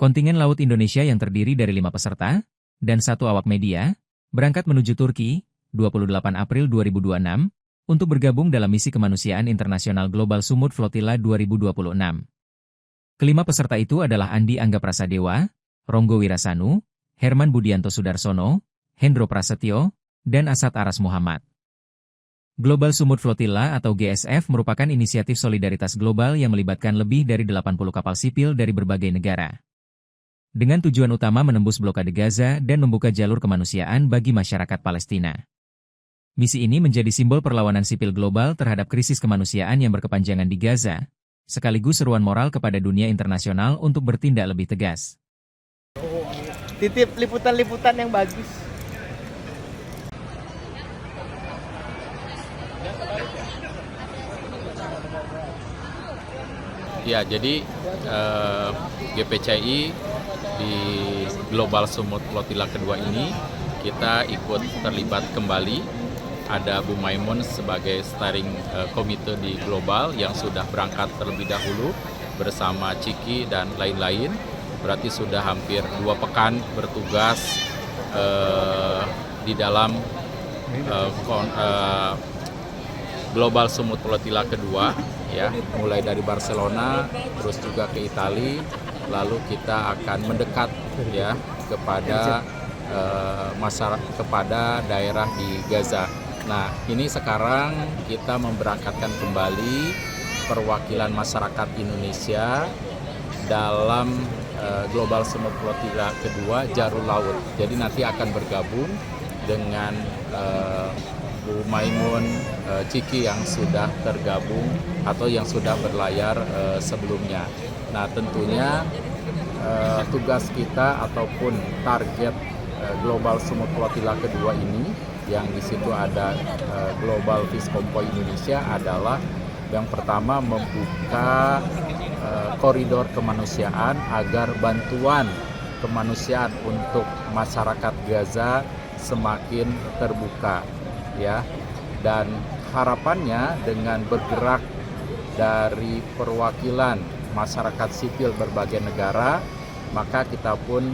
Kontingen Laut Indonesia yang terdiri dari 5 peserta dan 1 awak media berangkat menuju Turki 28 April 2026 untuk bergabung dalam misi kemanusiaan internasional Global Sumut Flotilla 2026. Kelima peserta itu adalah Andi Angga Prasadewa, Ronggo Wirasanu, Herman Budianto Sudarsono, Hendro Prasetyo, dan Asad Aras Muhammad. Global Sumut Flotilla atau GSF merupakan inisiatif solidaritas global yang melibatkan lebih dari 80 kapal sipil dari berbagai negara. Dengan tujuan utama menembus blokade Gaza dan membuka jalur kemanusiaan bagi masyarakat Palestina. Misi ini menjadi simbol perlawanan sipil global terhadap krisis kemanusiaan yang berkepanjangan di Gaza, sekaligus seruan moral kepada dunia internasional untuk bertindak lebih tegas. Titip liputan-liputan yang bagus. Ya, jadi GPCI di Global Sumut Flotilla kedua ini kita ikut terlibat kembali. Ada Bu Maimun sebagai steering komite di Global yang sudah berangkat terlebih dahulu bersama Ciki dan lain-lain. Berarti sudah hampir 2 pekan bertugas di dalam Global Sumut Flotilla kedua, ya, mulai dari Barcelona, terus juga ke Italia, lalu kita akan mendekat, ya, kepada masyarakat, kepada daerah di Gaza. Nah, ini sekarang kita memberangkatkan kembali perwakilan masyarakat Indonesia dalam Global Sumut Flotilla kedua Jarul Laut. Jadi nanti akan bergabung dengan Bu Maimun, Ciki yang sudah tergabung atau yang sudah berlayar sebelumnya. Nah, tentunya tugas kita ataupun target Global Sumut Flotilla kedua ini yang di situ ada Global Fish Convoy Indonesia adalah yang pertama membuka koridor kemanusiaan agar bantuan kemanusiaan untuk masyarakat Gaza semakin terbuka, ya. Dan harapannya dengan bergerak dari perwakilan masyarakat sipil berbagai negara, maka kita pun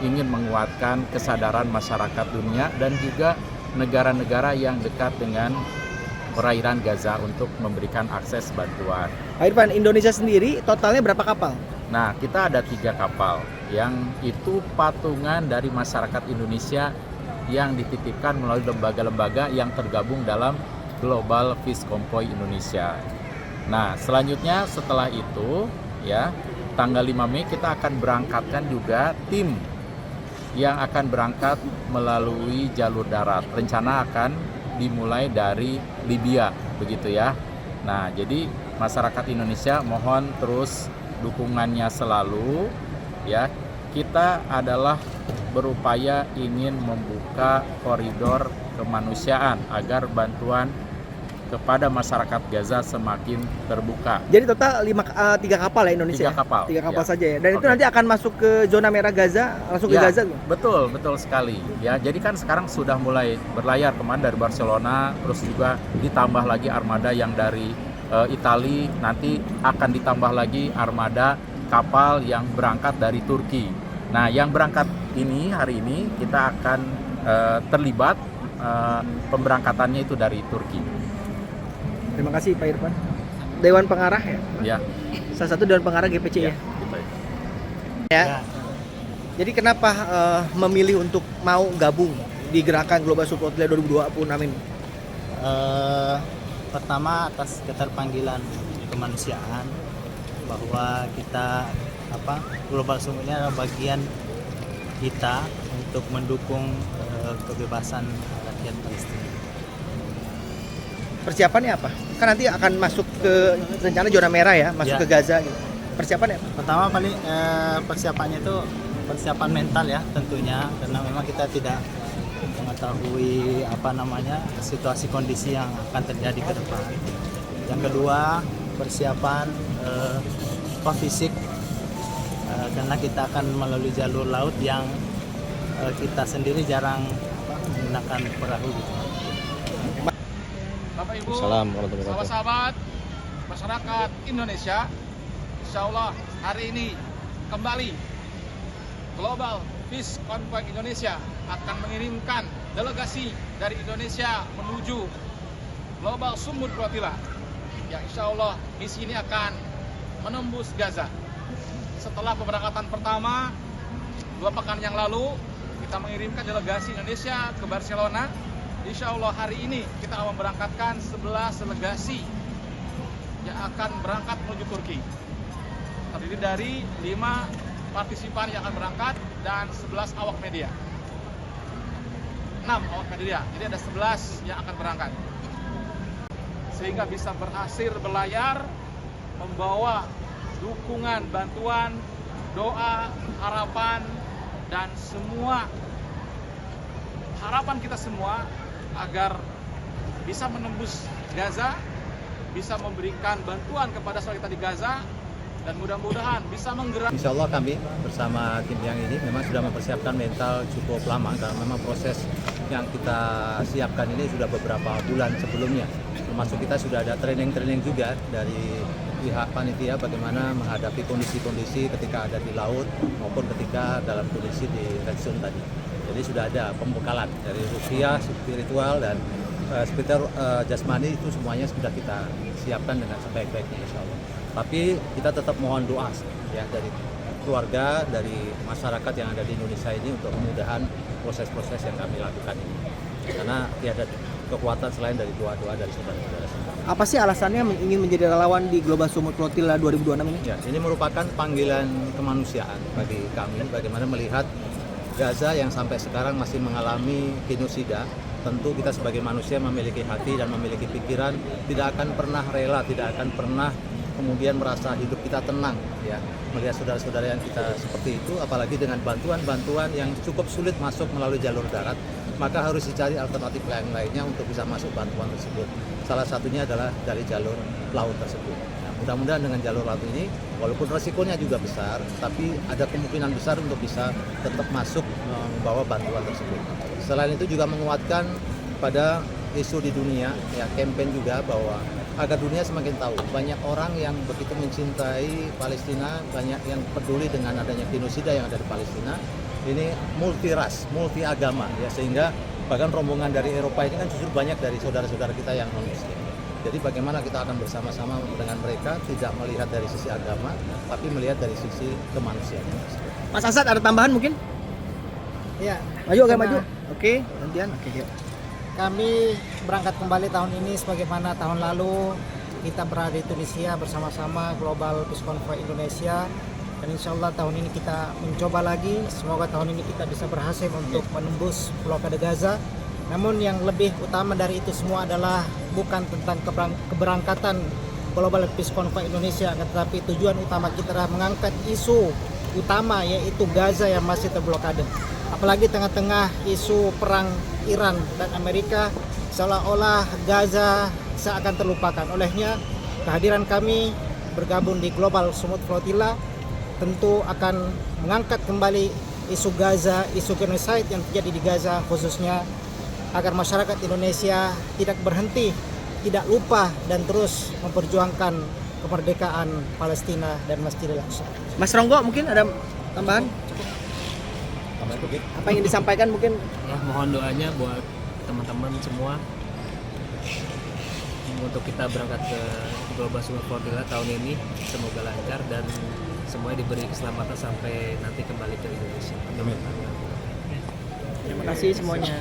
ingin menguatkan kesadaran masyarakat dunia dan juga negara-negara yang dekat dengan perairan Gaza untuk memberikan akses bantuan. Pak Irfan, Indonesia sendiri totalnya berapa kapal? Nah, kita ada 3 kapal yang itu patungan dari masyarakat Indonesia yang dititipkan melalui lembaga-lembaga yang tergabung dalam Global Fish Convoy Indonesia. Nah, selanjutnya setelah itu, ya, tanggal 5 Mei kita akan berangkatkan juga tim yang akan berangkat melalui jalur darat. Rencana akan dimulai dari Libya, begitu ya. Nah, jadi masyarakat Indonesia mohon terus dukungannya selalu, ya. Kita adalah berupaya ingin membuka koridor kemanusiaan agar bantuan kepada masyarakat Gaza semakin terbuka. Jadi total 3 kapal ya Indonesia? 3 kapal. 3 kapal ya. saja ya. Dan itu nanti akan masuk ke zona merah Gaza, langsung ke Gaza? Betul sekali. Ya, jadi kan sekarang sudah mulai berlayar kemarin dari Barcelona, terus juga ditambah lagi armada yang dari Italia, nanti akan ditambah lagi armada kapal yang berangkat dari Turki. Nah, yang berangkat ini hari ini kita akan terlibat pemberangkatannya itu dari Turki. Terima kasih Pak Irfan. Dewan Pengarah ya? Ya. Salah satu Dewan Pengarah GPCI ya? Ya. Jadi kenapa memilih untuk mau gabung di gerakan Global Sumut Flotilla 2026 ini? Pertama atas keterpanggilan kemanusiaan bahwa kita Global Sumut ini adalah bagian kita untuk mendukung kebebasan rakyat Palestina. Persiapannya apa? Kan nanti akan masuk ke rencana zona merah ya, masuk ke Gaza gitu. Persiapannya apa? Pertama paling persiapannya itu persiapan mental ya tentunya, karena memang kita tidak mengetahui situasi kondisi yang akan terjadi ke depan. Yang kedua, persiapan fisik karena kita akan melalui jalur laut yang kita sendiri jarang menggunakan perahu gitu. Bapak Ibu, sahabat-sahabat masyarakat Indonesia, insya Allah hari ini kembali Global Peace Convoy Indonesia akan mengirimkan delegasi dari Indonesia menuju Global Sumut Flotilla. Ya, insya Allah misi ini akan menembus Gaza. Setelah pemberangkatan pertama 2 pekan yang lalu, kita mengirimkan delegasi Indonesia ke Barcelona. Insya Allah hari ini kita akan memberangkatkan 11 delegasi yang akan berangkat menuju Turki. Terdiri dari 5 partisipan yang akan berangkat dan 11 awak media. 6 awak media, jadi ada 11 yang akan berangkat. Sehingga bisa berhasil berlayar, membawa dukungan, bantuan, doa, harapan, dan semua harapan kita semua agar bisa menembus Gaza, bisa memberikan bantuan kepada saudara kita di Gaza, dan mudah-mudahan bisa menggerakkan. Insya Allah kami bersama tim yang ini memang sudah mempersiapkan mental cukup lama karena memang proses yang kita siapkan ini sudah beberapa bulan sebelumnya. Termasuk kita sudah ada training juga dari pihak panitia bagaimana menghadapi kondisi-kondisi ketika ada di laut maupun ketika dalam kondisi di red zone tadi. Jadi sudah ada pembekalan dari rupiah, spiritual dan spiritual jasmani itu semuanya sudah kita siapkan dengan sebaik-baiknya insya Allah. Tapi kita tetap mohon doa ya dari keluarga, dari masyarakat yang ada di Indonesia ini untuk kemudahan proses-proses yang kami lakukan ini. Karena tiada kekuatan selain dari doa-doa dari saudara-saudara semua. Apa sih alasannya ingin menjadi relawan di Global Sumut Flotilla 2026 ini? Ya, ini merupakan panggilan kemanusiaan bagi kami, bagaimana melihat Gaza yang sampai sekarang masih mengalami genosida. Tentu kita sebagai manusia memiliki hati dan memiliki pikiran, tidak akan pernah rela, tidak akan pernah kemudian merasa hidup kita tenang ya melihat saudara-saudara yang kita seperti itu, apalagi dengan bantuan-bantuan yang cukup sulit masuk melalui jalur darat, maka harus dicari alternatif lainnya untuk bisa masuk bantuan tersebut. Salah satunya adalah dari jalur laut tersebut. Nah, mudah-mudahan dengan jalur laut ini walaupun resikonya juga besar, tapi ada kemungkinan besar untuk bisa tetap masuk membawa bantuan tersebut. Selain itu juga menguatkan pada isu di dunia ya, campaign juga bahwa agar dunia semakin tahu banyak orang yang begitu mencintai Palestina, banyak yang peduli dengan adanya genosida yang ada di Palestina. Ini multi ras, multi agama ya, sehingga bahkan rombongan dari Eropa ini kan justru banyak dari saudara-saudara kita yang non muslim. Jadi bagaimana kita akan bersama-sama dengan mereka, tidak melihat dari sisi agama tapi melihat dari sisi kemanusiaan. Mas Asad ada tambahan mungkin? Ya, Maju agak maju. Oke, gantian. Oke. kami berangkat kembali tahun ini sebagaimana tahun lalu kita berada di Tunisia bersama-sama Global Peace Convoy Indonesia, dan insya Allah tahun ini kita mencoba lagi. Semoga tahun ini kita bisa berhasil untuk menembus blokade Gaza. Namun yang lebih utama dari itu semua adalah bukan tentang keberangkatan Global Peace Convoy Indonesia, tetapi tujuan utama kita adalah mengangkat isu utama yaitu Gaza yang masih terblokade. Apalagi tengah-tengah isu perang Iran dan Amerika, seolah-olah Gaza seakan terlupakan. Olehnya kehadiran kami bergabung di Global Sumut Flotilla tentu akan mengangkat kembali isu Gaza, isu genocide yang terjadi di Gaza khususnya, agar masyarakat Indonesia tidak berhenti, tidak lupa, dan terus memperjuangkan kemerdekaan Palestina dan Masjidil Aqsa. Mas Ronggo mungkin ada tambahan? Apa yang disampaikan mungkin? Ya, mohon doanya buat teman-teman semua untuk kita berangkat ke Global Sumut Flotilla tahun ini, semoga lancar dan semuanya diberi keselamatan sampai nanti kembali ke Indonesia. Terima kasih semuanya.